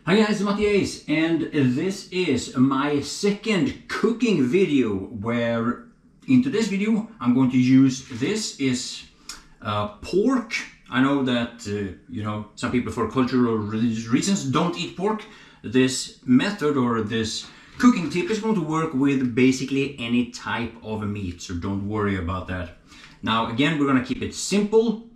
Hi guys, it's MattiAce, and this is my second cooking video where in today's video I'm going to use this is pork. I know that some people for cultural or religious reasons don't eat pork. This method or this cooking tip is going to work with basically any type of meat, so don't worry about that. Now again, we're going to keep it simple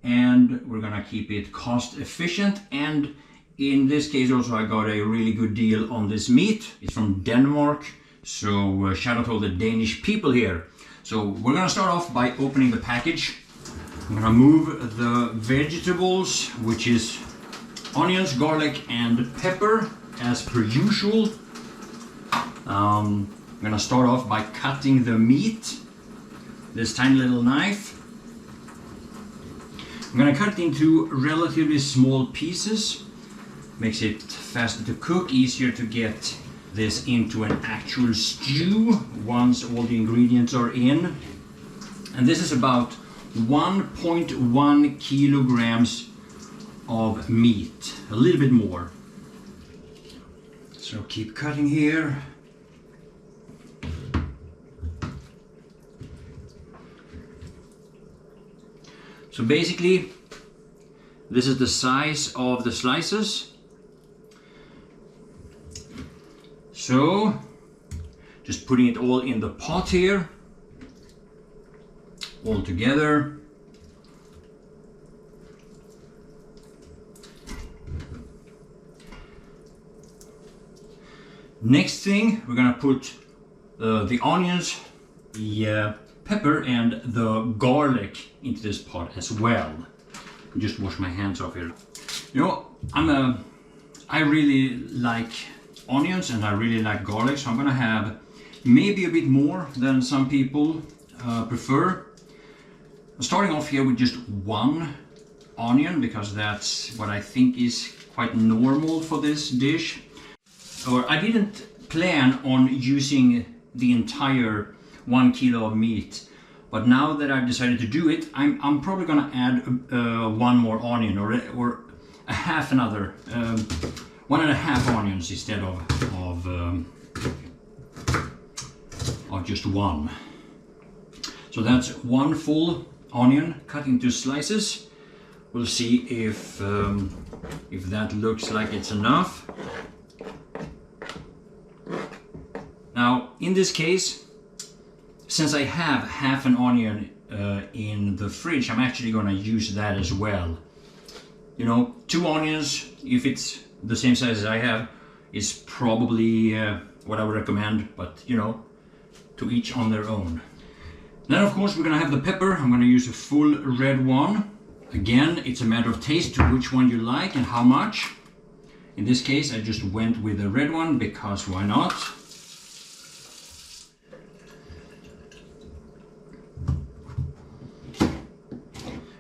and we're going to keep it cost efficient, and in this case also I got a really good deal on this meat. It's from Denmark, so shout out to all the Danish people here. So we're gonna start off by opening the package. I'm gonna move the vegetables, which is onions, garlic and pepper as per usual. I'm gonna start off by cutting the meat, this tiny little knife. I'm gonna cut it into relatively small pieces. Makes it faster to cook, easier to get this into an actual stew once all the ingredients are in. And this is about 1.1 kilograms of meat, a little bit more. So keep cutting here. So basically, this is the size of the slices. So, just putting it all in the pot here, all together. Next thing, we're gonna put the onions, the pepper and the garlic into this pot as well. Just wash my hands off here. You know, I really like onions and I really like garlic, so I'm gonna have maybe a bit more than some people prefer. I'm starting off here with just one onion because that's what I think is quite normal for this dish. Or I didn't plan on using the entire 1 kilo of meat, but now that I've decided to do it, I'm probably gonna add one more onion or a half another. 1.5 onions instead of just one. So that's one full onion cut into slices. We'll see if that looks like it's enough. Now in this case, since I have half an onion in the fridge, I'm actually going to use that as well. You know, 2 onions, if it's the same size as I have, is probably what I would recommend, but you know, to each on their own. Then of course we're gonna have the pepper. I'm gonna use a full red one. Again, it's a matter of taste to which one you like and how much. In this case I just went with the red one because why not?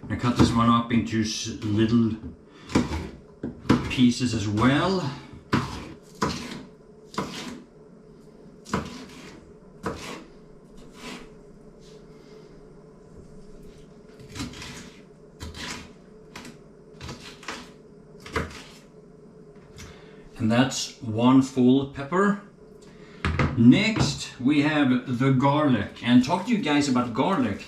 I cut this one up into little pieces as well. And that's one full pepper. Next we have the garlic, and talk to you guys about garlic.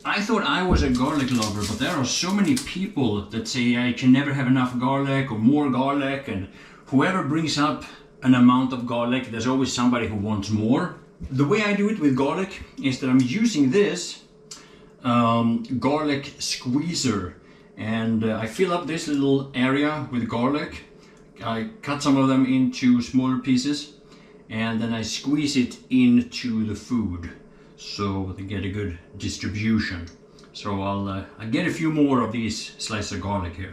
I thought I was a garlic lover, but there are so many people that say I can never have enough garlic or more garlic, and whoever brings up an amount of garlic, there's always somebody who wants more. The way I do it with garlic is that I'm using this garlic squeezer, and I fill up this little area with garlic. I cut some of them into smaller pieces and then I squeeze it into the food, so they get a good distribution. So I'll get a few more of these slices of garlic here.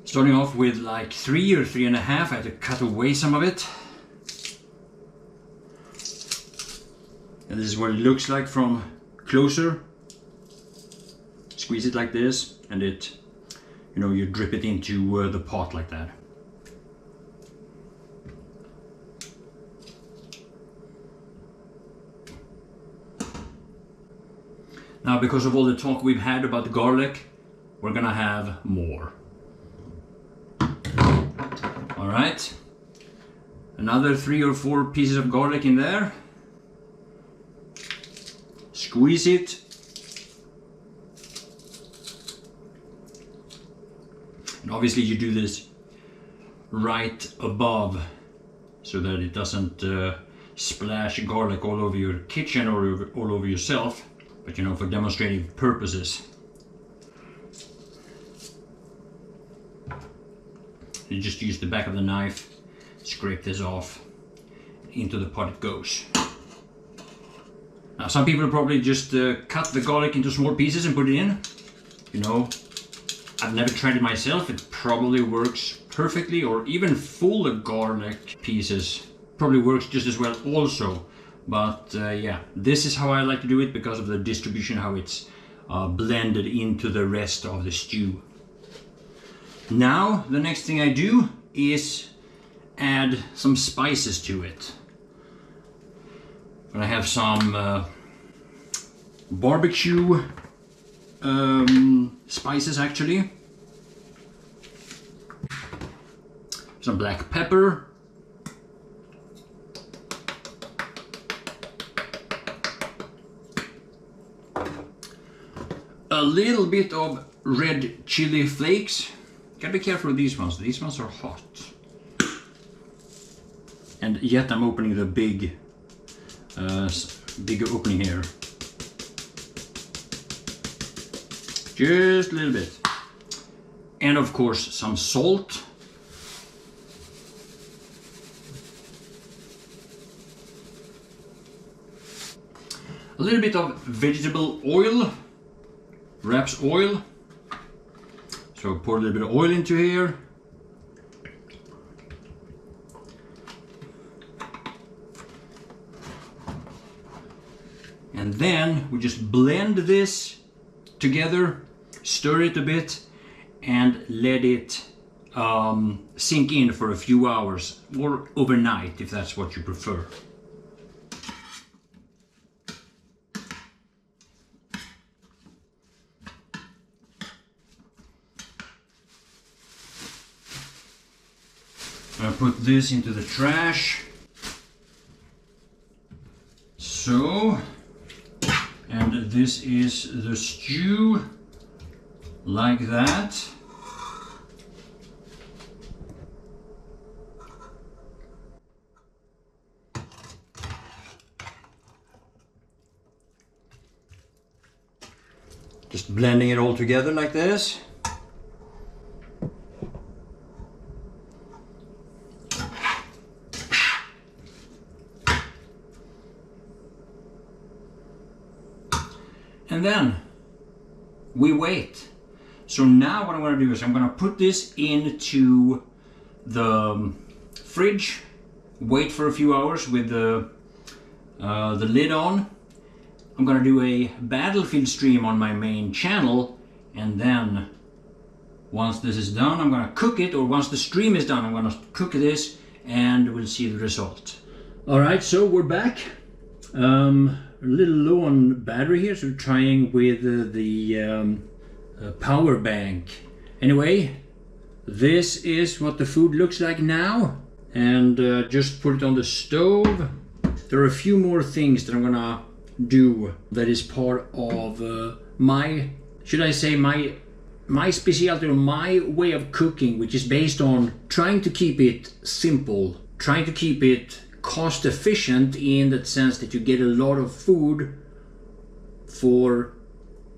Starting off with like 3 or 3.5, I had to cut away some of it. And this is what it looks like from closer. Squeeze it like this and it, you know, you drip it into the pot like that. Now, because of all the talk we've had about the garlic, we're gonna have more. All right, another 3 or 4 pieces of garlic in there. Squeeze it. And obviously you do this right above so that it doesn't splash garlic all over your kitchen or all over yourself, but you know, for demonstrative purposes. You just use the back of the knife, scrape this off, into the pot it goes. Now some people probably just cut the garlic into small pieces and put it in. You know, I've never tried it myself. It probably works perfectly, or even full garlic pieces probably works just as well also. But yeah, this is how I like to do it because of the distribution, how it's blended into the rest of the stew. Now the next thing I do is add some spices to it. I'm gonna have some barbecue spices actually. Some black pepper. A little bit of red chili flakes. Gotta be careful with these ones. These ones are hot. And yet I'm opening the big opening here. Just a little bit. And of course some salt. A little bit of vegetable oil, raps oil. So pour a little bit of oil into here. And then we just blend this together, stir it a bit, and let it sink in for a few hours, or overnight if that's what you prefer. I'm gonna put this into the trash. So, and this is the stew, like that. Just blending it all together like this. And then we wait. So now what I'm going to do is I'm going to put this into the fridge, wait for a few hours with the lid on. I'm going to do a Battlefield stream on my main channel, and then once this is done I'm going to cook it, or once the stream is done I'm going to cook this and we'll see the result. Alright, so we're back. A little low on battery here, so we're trying with the power bank. Anyway, this is what the food looks like now, and just put it on the stove. There are a few more things that I'm gonna do that is part of my, should I say, my specialty, or my way of cooking, which is based on trying to keep it simple, trying to keep it cost efficient, in that sense that you get a lot of food for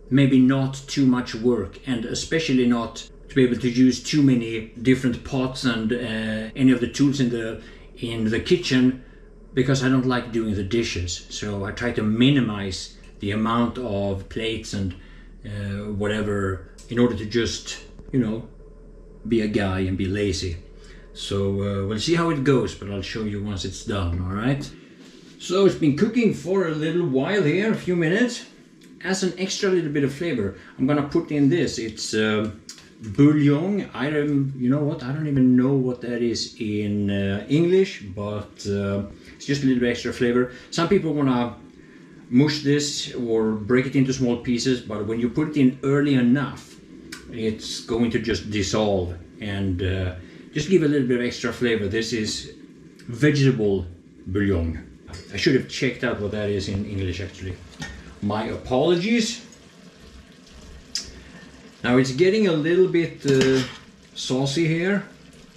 maybe not too much work, and especially not to be able to use too many different pots and any of the tools in the kitchen, because I don't like doing the dishes. So I try to minimize the amount of plates and whatever, in order to just, you know, be a guy and be lazy. So we'll see how it goes, but I'll show you once it's done, alright? So it's been cooking for a little while here, a few minutes. As an extra little bit of flavor, I'm gonna put in this. It's bouillon. You know what? I don't even know what that is in English, but it's just a little bit extra flavor. Some people wanna mush this or break it into small pieces, but when you put it in early enough, it's going to just dissolve and just give a little bit of extra flavor. This is vegetable bouillon. I should have checked out what that is in English actually. My apologies. Now it's getting a little bit saucy here,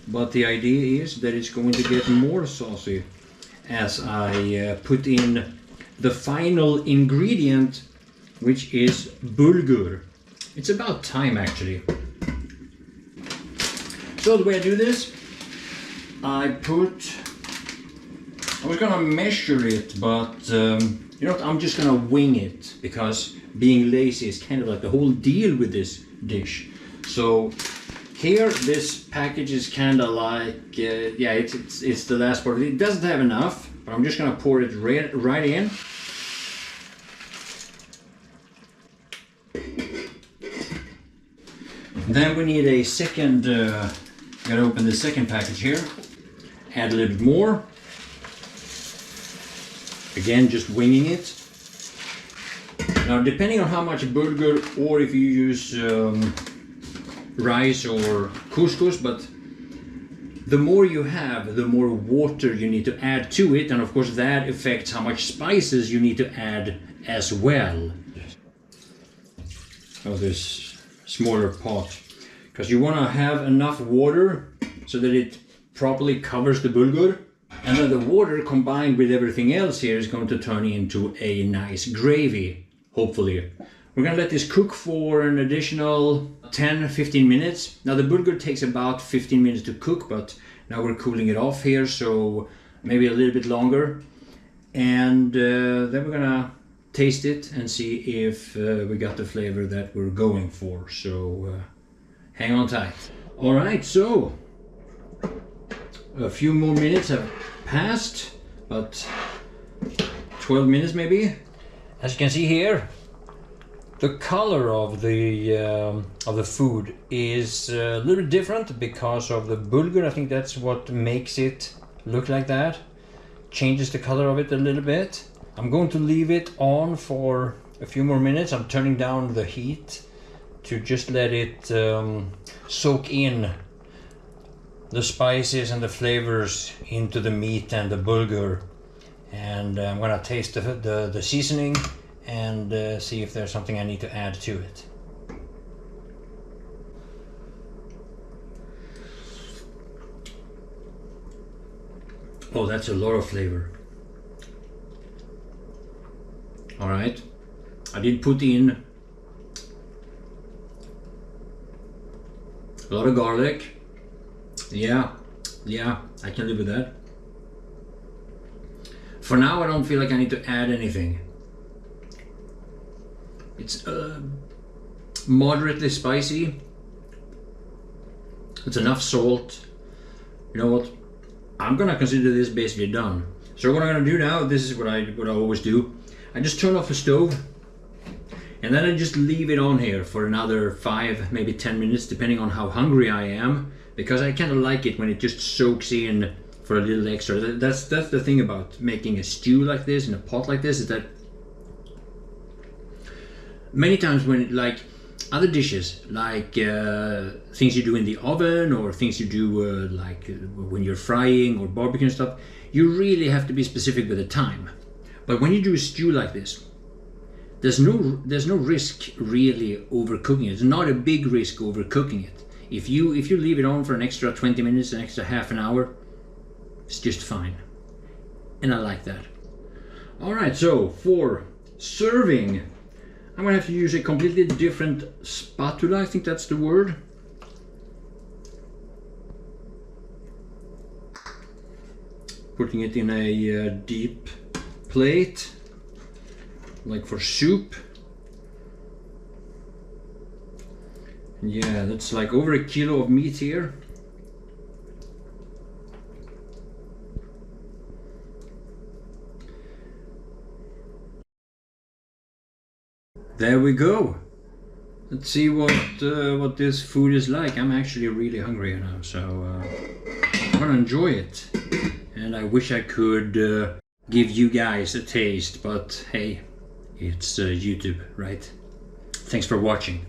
but the idea is that it's going to get more saucy as I put in the final ingredient, which is bulgur. It's about time actually. So the way I do this, I was gonna measure it, but you know what, I'm just gonna wing it, because being lazy is kind of like the whole deal with this dish. So here, this package is kind of like, yeah, it's the last part. It doesn't have enough, but I'm just gonna pour it right in. Then we need a second, gotta open the second package here. Add a little bit more. Again, just winging it. Now, depending on how much bulgur, or if you use rice or couscous, but the more you have, the more water you need to add to it, and of course that affects how much spices you need to add as well. Oh, this smaller pot, because you want to have enough water so that it properly covers the bulgur, and then the water combined with everything else here is going to turn into a nice gravy, hopefully. We're gonna let this cook for an additional 10-15 minutes. Now the bulgur takes about 15 minutes to cook, but now we're cooling it off here, so maybe a little bit longer. And then we're gonna taste it and see if we got the flavor that we're going for. So hang on tight. All right, so a few more minutes have passed, about 12 minutes maybe. As you can see here, the color of the food is a little bit different because of the bulgur. I think that's what makes it look like that. Changes the color of it a little bit. I'm going to leave it on for a few more minutes. I'm turning down the heat to just let it soak in the spices and the flavors into the meat and the bulgur. And I'm gonna taste the seasoning and see if there's something I need to add to it. Oh, that's a lot of flavor. All right, I did put in a lot of garlic. Yeah, I can live with that. For now, I don't feel like I need to add anything. It's moderately spicy. It's enough salt. You know what? I'm gonna consider this basically done. So what I'm gonna do now, this is what I always do. I just turn off the stove, and then I just leave it on here for another 5, maybe 10 minutes, depending on how hungry I am, because I kind of like it when it just soaks in for a little extra. That's the thing about making a stew like this in a pot like this, is that many times when, like other dishes, like things you do in the oven, or things you do like when you're frying or barbecuing and stuff, you really have to be specific with the time. But when you do a stew like this, there's no risk really overcooking it. It's not a big risk overcooking it. If you leave it on for an extra 20 minutes, an extra half an hour, it's just fine. And I like that. All right, so for serving, I'm gonna have to use a completely different spatula, I think that's the word. Putting it in a deep plate, like for soup. Yeah, that's like over 1 kilo of meat here. There we go. Let's see what this food is like. I'm actually really hungry now, so I'm gonna enjoy it. And I wish I could give you guys a taste, but hey, it's YouTube, right? Thanks for watching.